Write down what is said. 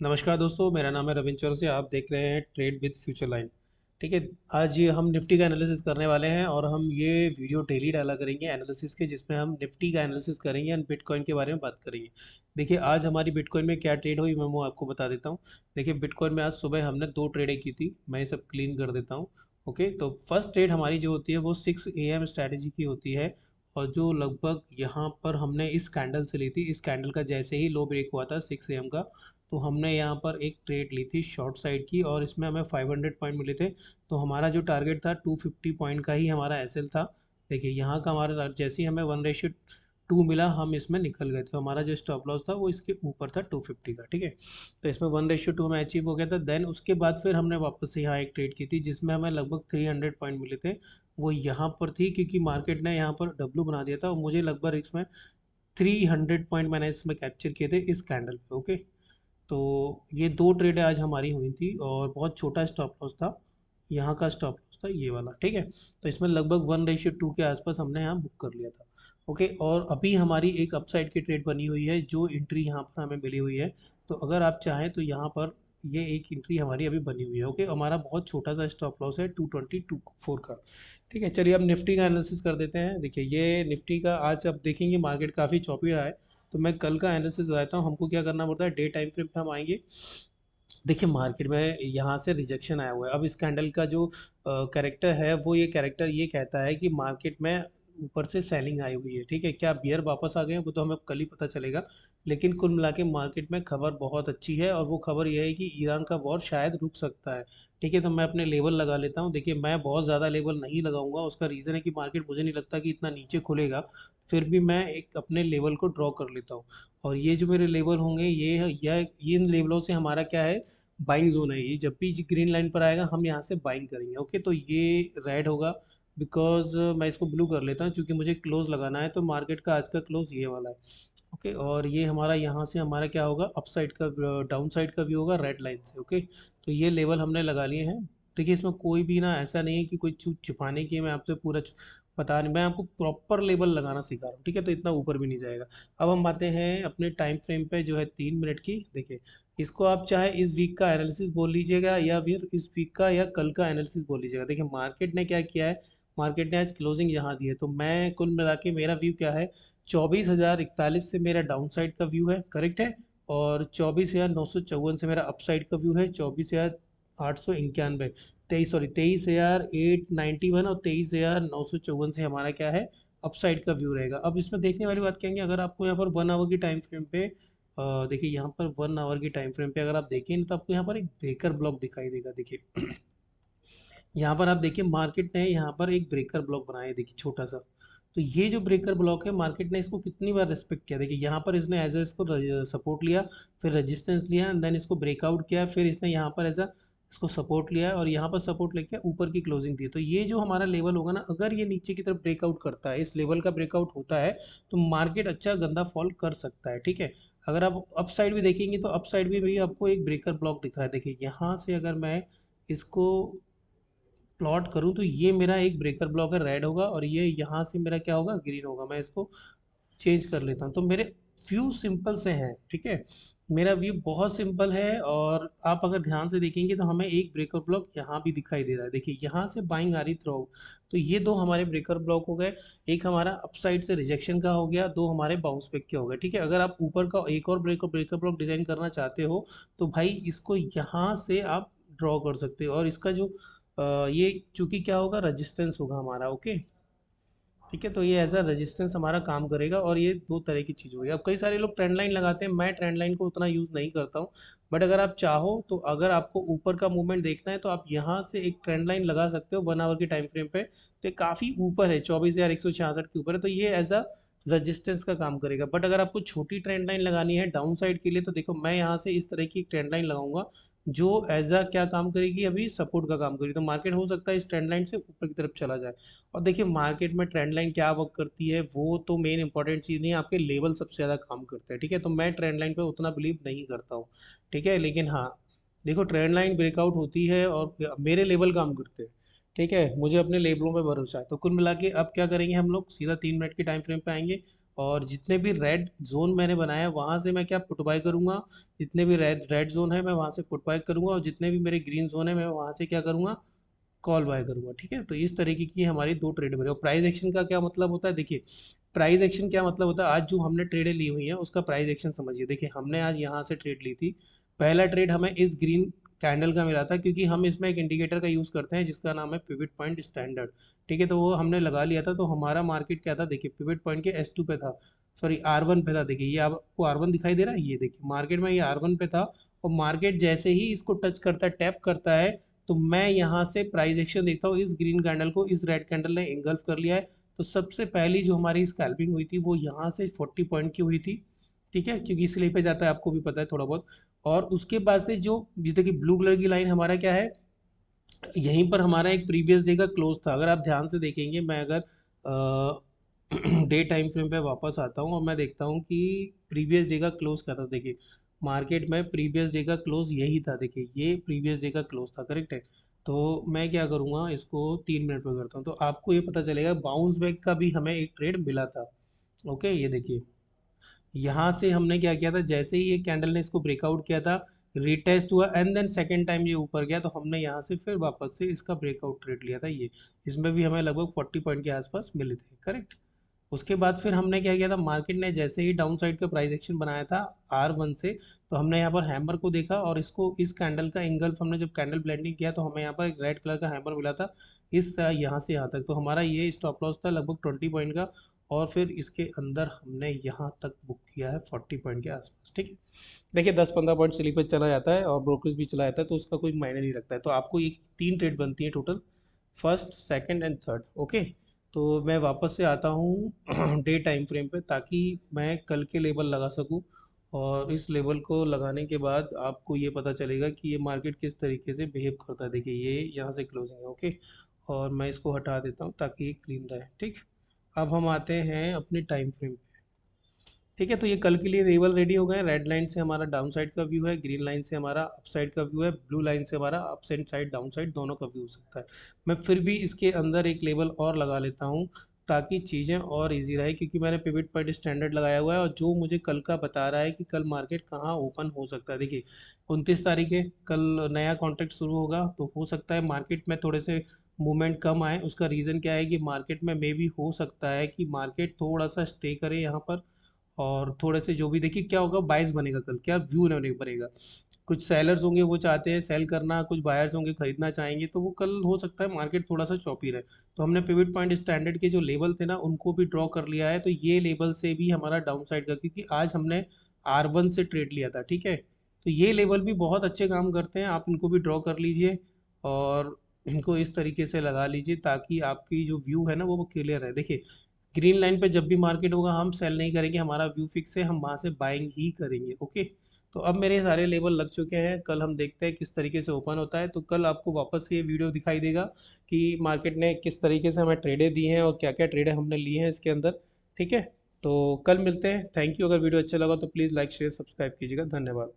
नमस्कार दोस्तों, मेरा नाम है रविंद्र चौरसिया। आप देख रहे हैं ट्रेड विद फ्यूचर लाइन। ठीक है। आज ये हम निफ्टी का एनालिसिस करने वाले हैं और हम ये वीडियो डेली डाला करेंगे एनालिसिस के, जिसमें हम निफ्टी का एनालिसिस करेंगे और बिटकॉइन के बारे में बात करेंगे। देखिए आज हमारी बिटकॉइन में क्या ट्रेड हुई मैं वो आपको बता देता हूँ। देखिए बिटकॉइन में आज सुबह हमने दो ट्रेडें की थी, मैं ये सब क्लीन कर देता हूँ। ओके, तो फर्स्ट ट्रेड हमारी जो होती है वो 6 AM स्ट्रैटेजी की होती है, और जो लगभग यहाँ पर हमने इस कैंडल से ली थी। इस कैंडल का जैसे ही लो ब्रेक हुआ था 6 AM का, तो हमने यहाँ पर एक ट्रेड ली थी शॉर्ट साइड की, और इसमें हमें 500 पॉइंट मिले थे। तो हमारा जो टारगेट था 250 पॉइंट का ही हमारा एसएल था। देखिए यहाँ का हमारा जैसे ही हमें 1:2 मिला, हम इसमें निकल गए थे। हमारा जो स्टॉप लॉस था वो इसके ऊपर था 250 का। ठीक है, तो इसमें 1:2 में अचीव हो गया था। देन उसके बाद फिर हमने वापस से यहाँ एक ट्रेड की थी जिसमें हमें लगभग 300 पॉइंट मिले थे। वो यहाँ पर थी क्योंकि मार्केट ने यहाँ पर डब्लू बना दिया था, और मुझे लगभग इसमें 300 पॉइंट मैंने इसमें कैप्चर किए थे इस कैंडल पे। ओके, तो ये दो ट्रेड आज हमारी हुई थी और बहुत छोटा स्टॉप लॉस था। यहाँ का स्टॉप लॉस था ये वाला। ठीक है, तो इसमें लगभग 1:2 के आसपास हमने यहाँ बुक कर लिया था। ओके, और अभी हमारी एक अपसाइड की ट्रेड बनी हुई है जो एंट्री यहाँ पर हमें मिली हुई है। तो अगर आप चाहें तो यहाँ पर ये एक एंट्री हमारी अभी बनी हुई है। ओके, हमारा बहुत छोटा सा स्टॉप लॉस है 222.4 का। ठीक है, चलिए अब निफ्टी का एनालिसिस कर देते हैं। देखिए ये निफ्टी का आज आप देखेंगे मार्केट काफ़ी चौपी रहा है। तो मैं कल का एनालिसिस बताता हूँ हमको क्या करना पड़ता है। डे टाइम फ्रेम पे हम आएंगे। देखिए मार्केट में यहाँ से रिजेक्शन आया हुआ है। अब इस कैंडल का जो कैरेक्टर है वो ये कैरेक्टर ये कहता है कि मार्केट में ऊपर से सेलिंग आई हुई है। ठीक है, क्या बियर वापस आ गए हैं वो तो हमें कल ही पता चलेगा। लेकिन कुल मिला के मार्केट में खबर बहुत अच्छी है, और वो खबर ये है कि ईरान का वॉर शायद रुक सकता है। ठीक है, तो मैं अपने लेवल लगा लेता हूँ। देखिए मैं बहुत ज़्यादा लेवल नहीं लगाऊंगा, उसका रीज़न है कि मार्केट मुझे नहीं लगता कि इतना नीचे खुलेगा। फिर भी मैं एक अपने लेवल को ड्रॉ कर लेता हूँ। और ये जो मेरे लेवल होंगे ये इन लेवलों से हमारा क्या है, बाइंग जोन है। ये जब भी ग्रीन लाइन पर आएगा हम यहाँ से बाइंग करेंगे। ओके, तो ये रेड होगा बिकॉज मैं इसको ब्लू कर लेता हूँ क्योंकि मुझे क्लोज लगाना है। तो मार्केट का आज का क्लोज ये वाला है। ओके, और ये हमारा यहाँ से हमारा क्या होगा, अप साइड का डाउन साइड का व्यू होगा रेड लाइन से। ओके, तो ये लेवल हमने लगा लिए हैं। देखिए इसमें कोई भी ना ऐसा नहीं है कि कोई चूक छिपाने की है, मैं आपसे पूरा बता नहीं, मैं आपको प्रॉपर लेवल लगाना सिखा रहा हूँ। ठीक है, तो इतना ऊपर भी नहीं जाएगा। अब हम आते हैं अपने टाइम फ्रेम पे जो है 3 मिनट की। देखिए इसको आप चाहे इस वीक का एनालिसिस बोल लीजिएगा या फिर इस वीक का या कल का एनालिसिस बोल लीजिएगा। देखिए मार्केट ने क्या किया है, मार्केट ने आज क्लोजिंग यहाँ दी है। तो मैं कुल मिला के मेरा व्यू क्या है, 24,041 से मेरा डाउन साइड का व्यू है, करेक्ट है। और 24,954 से मेरा अप साइड का व्यू है। 24,891, 23,891 और 23,954 से हमारा क्या है, अप साइड का व्यू रहेगा। अब इसमें देखने वाली बात कहेंगे, अगर आपको यहाँ पर 1 आवर की टाइम फ्रेम पे देखिए यहाँ पर 1 आवर की टाइम फ्रेम पे अगर आप देखें तो आपको यहाँ पर एक ब्रेकर ब्लॉक दिखाई देगा। देखिए यहाँ पर आप देखिए मार्केट ने यहाँ पर एक ब्रेकर ब्लॉक बनाया है, देखिए छोटा सा। तो ये जो ब्रेकर ब्लॉक है मार्केट ने इसको कितनी बार रिस्पेक्ट किया। देखिए यहाँ पर इसने एज इसको सपोर्ट लिया, फिर रेजिस्टेंस लिया, एंड देन इसको ब्रेकआउट किया, फिर इसने यहाँ पर एज इसको सपोर्ट लिया और यहाँ पर सपोर्ट लेके ऊपर की क्लोजिंग दी। तो ये जो हमारा लेवल होगा ना, अगर ये नीचे की तरफ ब्रेकआउट करता है, इस लेवल का ब्रेकआउट होता है, तो मार्केट अच्छा गंदा फॉल कर सकता है। ठीक है, अगर आप अप साइड भी देखेंगे तो अप साइड भी आपको एक ब्रेकर ब्लॉक दिख रहा है। देखिए यहाँ से अगर मैं इसको प्लॉट करूं तो ये मेरा एक ब्रेकर ब्लॉक है, रेड होगा, और ये यहाँ से मेरा क्या होगा, ग्रीन होगा। मैं इसको चेंज कर लेता हूँ। तो मेरे व्यू सिंपल से हैं। ठीक है, मेरा व्यू बहुत सिंपल है, और आप अगर ध्यान से देखेंगे तो हमें एक ब्रेकर ब्लॉक यहाँ भी दिखाई दे रहा है। देखिए यहाँ से बाइंग आ रही थ्रो, तो ये दो हमारे ब्रेकर ब्लॉक हो गए। एक हमारा अपसाइड से रिजेक्शन का हो गया, दो हमारे बाउंस बैक के हो गए। ठीक है, अगर आप ऊपर का एक और ब्रेकर ब्रेकर ब्लॉक डिजाइन करना चाहते हो तो भाई इसको यहाँ से आप ड्रॉ कर सकते हो, और इसका जो ये चूंकि क्या होगा, रजिस्टेंस होगा हमारा। ओके, ठीक है, तो ये एज अ रेजिस्टेंस हमारा काम करेगा, और ये दो तरह की चीज़ होगी। अब कई सारे लोग ट्रेंड लाइन लगाते हैं, मैं ट्रेंड लाइन को उतना यूज़ नहीं करता हूँ। बट अगर आप चाहो तो अगर आपको ऊपर का मूवमेंट देखना है तो आप यहाँ से एक ट्रेंड लाइन लगा सकते हो 1 आवर की टाइम फ्रेम पे। तो ये काफ़ी ऊपर है, 24,166 के ऊपर है, तो ये एज अ रजिस्टेंस का काम करेगा। बट अगर आपको छोटी ट्रेंड लाइन लगानी है डाउन साइड के लिए, तो देखो मैं यहाँ से इस तरह की एक ट्रेंड लाइन लगाऊंगा जो एज अ क्या काम करेगी, अभी सपोर्ट का काम करेगी। तो मार्केट हो सकता है इस ट्रेंड लाइन से ऊपर की तरफ चला जाए। और देखिए मार्केट में ट्रेंड लाइन क्या वर्क करती है वो तो मेन इंपॉर्टेंट चीज़ नहीं है, आपके लेवल सबसे ज़्यादा काम करते हैं। ठीक है, तो मैं ट्रेंड लाइन पे उतना बिलीव नहीं करता हूँ। ठीक है, लेकिन हाँ देखो ट्रेंड लाइन ब्रेकआउट होती है और मेरे लेवल काम करते हैं। ठीक है, मुझे अपने लेवलों पे भरोसा है। तो कुल मिला के अब क्या करेंगे, हम लोग सीधा 3 मिनट की टाइम फ्रेम पे आएंगे और जितने भी रेड जोन मैंने बनाया वहाँ से मैं क्या पुट बाय करूँगा, जितने भी रेड रेड जोन है मैं वहाँ से पुट बाय करूँगा, और जितने भी मेरे ग्रीन जोन है मैं वहाँ से क्या करूँगा, कॉल बाय करूँगा। ठीक है, तो इस तरीके की हमारी दो ट्रेड बने। और प्राइस एक्शन का क्या मतलब होता है, देखिए प्राइस एक्शन क्या मतलब होता है, आज जो हमने ट्रेडें ली हुई है उसका प्राइस एक्शन समझिए। देखिए हमने आज यहाँ से ट्रेड ली थी, पहला ट्रेड हमें इस ग्रीन कैंडल का मिला था, क्योंकि हम इसमें एक इंडिकेटर का यूज़ करते हैं जिसका नाम है पिवट पॉइंट स्टैंडर्ड। ठीक है, तो वो हमने लगा लिया था। तो हमारा मार्केट क्या था, देखिए पिवट पॉइंट के S2 पे था, सॉरी R1 पे था। देखिए ये आपको R1 दिखाई दे रहा है, ये देखिए मार्केट में ये R1 पे था। और मार्केट जैसे ही इसको टच करता है, टैप करता है, तो मैं यहाँ से प्राइस एक्शन देखता हूँ, इस ग्रीन कैंडल को इस रेड कैंडल ने इंगल्फ कर लिया है। तो सबसे पहली जो हमारी स्कैल्पिंग हुई थी वो यहाँ से 40 पॉइंट की हुई थी। ठीक है, क्योंकि इसलिए पे जाता है, आपको भी पता है थोड़ा बहुत। और उसके बाद से जो जैसे कि ब्लू कलर की लाइन हमारा क्या है, यहीं पर हमारा एक प्रीवियस डे का क्लोज था। अगर आप ध्यान से देखेंगे, मैं अगर डे टाइम फ्रेम पे वापस आता हूँ और मैं देखता हूँ कि प्रीवियस डे का क्लोज क्या था। देखिए मार्केट में प्रीवियस डे का क्लोज यही था, देखिए ये प्रीवियस डे का क्लोज था, करेक्ट है। तो मैं क्या करूँगा, इसको 3 मिनट में करता हूँ, तो आपको ये पता चलेगा बाउंस बैक का भी हमें एक ट्रेड मिला था। ओके, ये देखिए यहाँ से हमने क्या किया था, जैसे ही ये कैंडल ने इसको ब्रेकआउट किया था, रिटेस्ट हुआ एंड देन सेकेंड टाइम ये ऊपर गया, तो हमने यहाँ से फिर वापस से इसका ब्रेकआउट ट्रेड लिया था ये। इसमें भी हमें लगभग 40 पॉइंट के आसपास मिले थे, करेक्ट। उसके बाद फिर हमने क्या किया था, मार्केट ने जैसे ही डाउन साइड का प्राइस एक्शन बनाया था R1 से, तो हमने यहाँ पर हैमर को देखा, और इसको इस कैंडल का एंगल्फ हमने जब कैंडल ब्लेंडिंग किया तो हमें यहाँ पर एक रेड कलर का हैमर मिला था, इस यहाँ से यहाँ तक। तो हमारा ये स्टॉप लॉस था लगभग 20 पॉइंट का, और फिर इसके अंदर हमने यहाँ तक बुक किया है 40 पॉइंट के आसपास। ठीक है, देखिए 10-15 पॉइंट स्लीपर चला जाता है और ब्रोकरेज भी चला जाता है, तो उसका कोई मायने नहीं रखता है। तो आपको ये 3 ट्रेड बनती है total, first second and third. Okay, तो मैं वापस से आता हूँ डे टाइम फ्रेम पे, ताकि मैं कल के लेवल लगा सकूँ। और इस लेवल को लगाने के बाद आपको ये पता चलेगा कि ये मार्केट किस तरीके से बिहेव करता है। देखिए ये यहाँ से क्लोजिंग है, ओके, और मैं इसको हटा देता हूँ ताकि ये क्लीन रहे। ठीक, अब हम आते हैं अपने टाइम फ्रेम। ठीक है, तो ये कल के लिए लेवल रेडी हो गए। रेड लाइन से हमारा डाउन साइड का व्यू है, ग्रीन लाइन से हमारा अप साइड का व्यू है, ब्लू लाइन से हमारा अप साइड डाउन साइड दोनों का व्यू हो सकता है। मैं फिर भी इसके अंदर एक लेवल और लगा लेता हूँ ताकि चीज़ें और इजी रहे, क्योंकि मैंने पिवट पॉइंट स्टैंडर्ड लगाया हुआ है और जो मुझे कल का बता रहा है कि कल मार्केट कहाँ ओपन हो सकता है। देखिए 29 तारीख है, कल नया कॉन्ट्रैक्ट शुरू होगा, तो हो सकता है मार्केट में थोड़े से मूवमेंट कम आए। उसका रीज़न क्या है कि मार्केट में मे भी हो सकता है कि मार्केट थोड़ा सा स्टे करे यहाँ पर, और थोड़े से जो भी देखिए क्या होगा, बाइस बनेगा कल, क्या व्यू नहीं बनेगा। कुछ सेलर्स होंगे वो चाहते हैं सेल करना, कुछ बायर्स होंगे खरीदना चाहेंगे, तो वो कल हो सकता है मार्केट थोड़ा सा चौपी रहे। तो हमने पिवट पॉइंट स्टैंडर्ड के जो लेवल थे ना उनको भी ड्रॉ कर लिया है, तो ये लेवल से भी हमारा डाउन साइड का, क्योंकि आज हमने R1 से ट्रेड लिया था। ठीक है, तो ये लेवल भी बहुत अच्छे काम करते हैं, आप इनको भी ड्रॉ कर लीजिए और इनको इस तरीके से लगा लीजिए ताकि आपकी जो व्यू है ना वो क्लियर है। देखिए ग्रीन लाइन पे जब भी मार्केट होगा हम सेल नहीं करेंगे, हमारा व्यू फिक्स है, हम वहाँ से बाइंग ही करेंगे। ओके, तो अब मेरे सारे लेवल लग चुके हैं, कल हम देखते हैं किस तरीके से ओपन होता है। तो कल आपको वापस से ये वीडियो दिखाई देगा कि मार्केट ने किस तरीके से हमें ट्रेडें दी हैं और क्या क्या ट्रेडें हमने ली हैं इसके अंदर। ठीक है, तो कल मिलते हैं। Thank you. अगर वीडियो अच्छा लगा तो प्लीज़ लाइक शेयर सब्सक्राइब कीजिएगा। धन्यवाद।